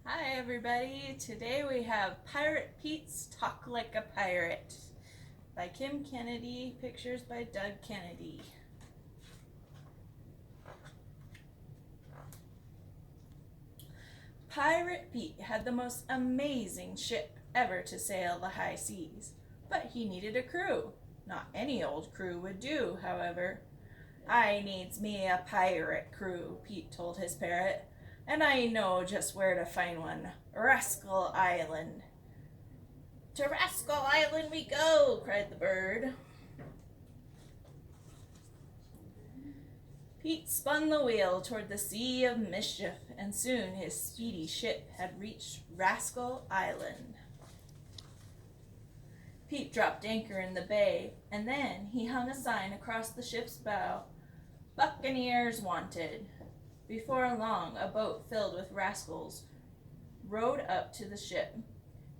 Hi everybody, today we have Pirate Pete's Talk Like a Pirate by Kim Kennedy, pictures by Doug Kennedy. Pirate Pete had the most amazing ship ever to sail the high seas, but he needed a crew. Not any old crew would do, however. I needs me a pirate crew, Pete told his parrot, and I know just where to find one. Rascal Island. To Rascal Island we go, cried the bird. Pete spun the wheel toward the sea of mischief, and soon his speedy ship had reached Rascal Island. Pete dropped anchor in the bay, and then he hung a sign across the ship's bow, "Buccaneers wanted." Before long, a boat filled with rascals rowed up to the ship.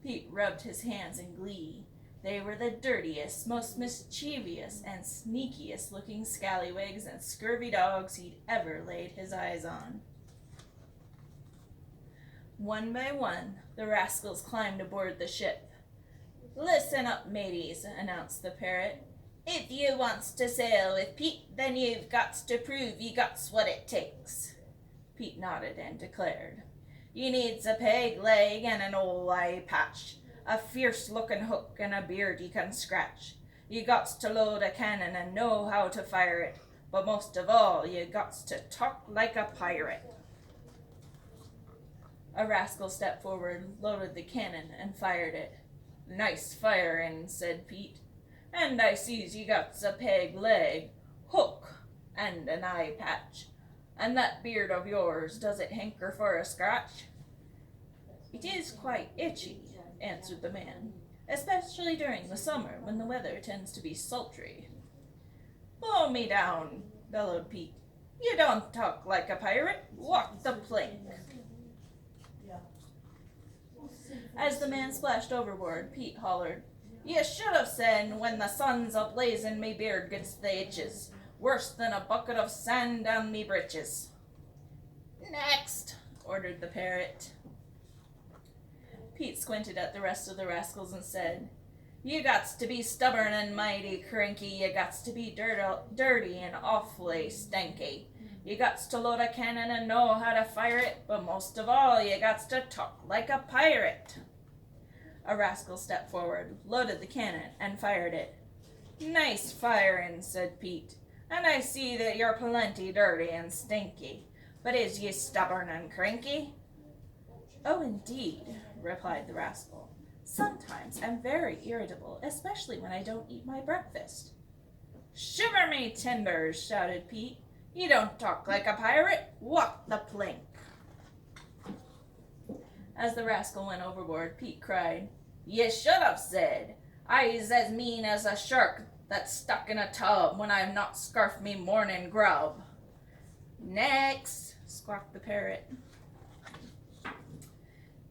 Pete rubbed his hands in glee. They were the dirtiest, most mischievous, and sneakiest looking scallywags and scurvy dogs he'd ever laid his eyes on. One by one, the rascals climbed aboard the ship. "Listen up, mateys," announced the parrot. "If you wants to sail with Pete, then you've got to prove you gots what it takes." Pete nodded and declared, "You needs a peg leg and an old eye patch, a fierce-looking hook and a beard you can scratch. You gots to load a cannon and know how to fire it, but most of all, you gots to talk like a pirate." A rascal stepped forward, loaded the cannon, and fired it. "Nice firing," said Pete. "And I sees you gots a peg leg, hook, and an eye patch. And that beard of yours, does it hanker for a scratch?" "It is quite itchy," answered the man, "especially during the summer when the weather tends to be sultry." "Blow me down," bellowed Pete. "You don't talk like a pirate. Walk the plank." As the man splashed overboard, Pete hollered, "You should have said, when the sun's a-blazing me beard gets the itches. Worse than a bucket of sand down me britches." "Next," ordered the parrot. Pete squinted at the rest of the rascals and said, "You gots to be stubborn and mighty cranky. You gots to be dirty and awfully stanky. You gots to load a cannon and know how to fire it, but most of all, you gots to talk like a pirate." A rascal stepped forward, loaded the cannon, and fired it. "Nice firing," said Pete, "and I see that you're plenty dirty and stinky. But is ye stubborn and cranky?" "Oh, indeed," replied the rascal. "Sometimes I'm very irritable, especially when I don't eat my breakfast." "Shiver me timbers," shouted Pete. "You don't talk like a pirate. Walk the plank." As the rascal went overboard, Pete cried, "You should have said, I's as mean as a shark that's stuck in a tub when I've not scarfed me morning grub." "Next," squawked the parrot.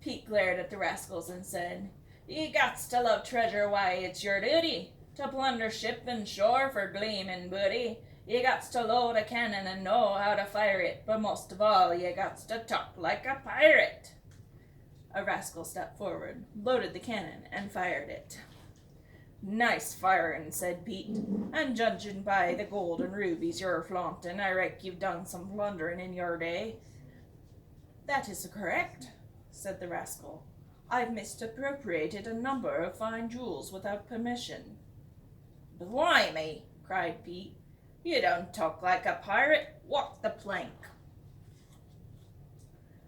Pete glared at the rascals and said, "You gots to love treasure, why it's your duty to plunder ship and shore for gleamin' booty. You gots to load a cannon and know how to fire it, but most of all, you gots to talk like a pirate." A rascal stepped forward, loaded the cannon, and fired it. "Nice firing," said Pete, "and judging by the gold and rubies you're flaunting, I reckon you've done some plundering in your day." "That is correct," said the rascal. "I've misappropriated a number of fine jewels without permission." "Blimey," cried Pete, "you don't talk like a pirate. Walk the plank."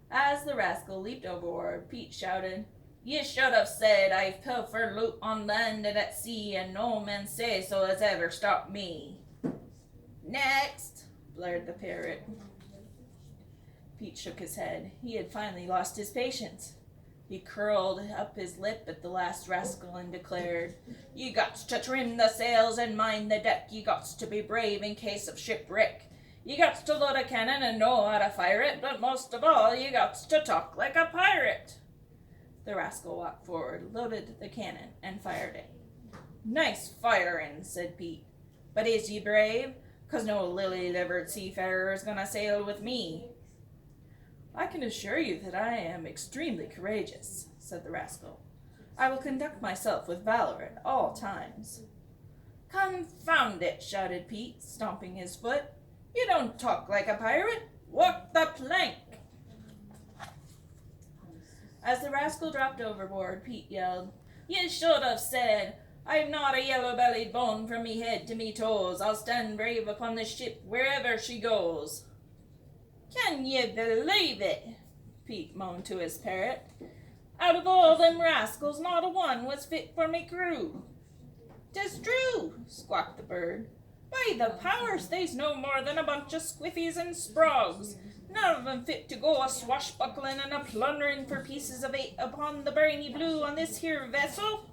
As the rascal leaped overboard, Pete shouted, "You should have said I've pilfered loot on land and at sea, and no man say so has ever stopped me." "Next," blared the parrot. Pete shook his head. He had finally lost his patience. He curled up his lip at the last rascal and declared, "You gots to trim the sails and mind the deck. You gots to be brave in case of shipwreck. You gots to load a cannon and know how to fire it, but most of all, you gots to talk like a pirate." The rascal walked forward, loaded the cannon, and fired it. "Nice firing," said Pete. "But is ye brave? 'Cause no lily-livered seafarer is going to sail with me." I can assure you that I am extremely courageous, said the rascal. I will conduct myself with valor at all times. Confound it, shouted Pete, stomping his foot. You don't talk like a pirate. Walk the plank. As the rascal dropped overboard, Pete yelled, You should have said, I've not a yellow-bellied bone from me head to me toes. I'll stand brave upon this ship wherever she goes. Can ye believe it? Pete moaned to his parrot. Out of all them rascals, not a one was fit for me crew. 'Tis true, squawked the bird. By the powers, they's no more than a bunch of squiffies and sprogs. None of 'em fit to go a swashbuckling and a plundering for pieces of eight upon the briny blue on this here vessel.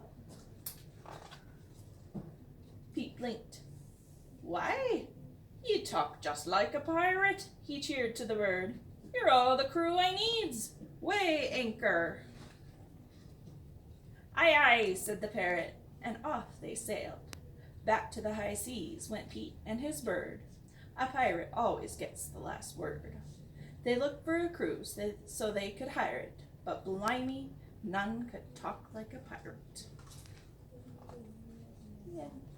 Pete blinked. Why, you talk just like a pirate, he cheered to the bird. You're all the crew I needs. Weigh anchor. Aye, aye, said the parrot, and off they sailed. Back to the high seas went Pete and his bird. A pirate always gets the last word. They looked for a crew so they could hire it, but blimey, none could talk like a pirate. The end.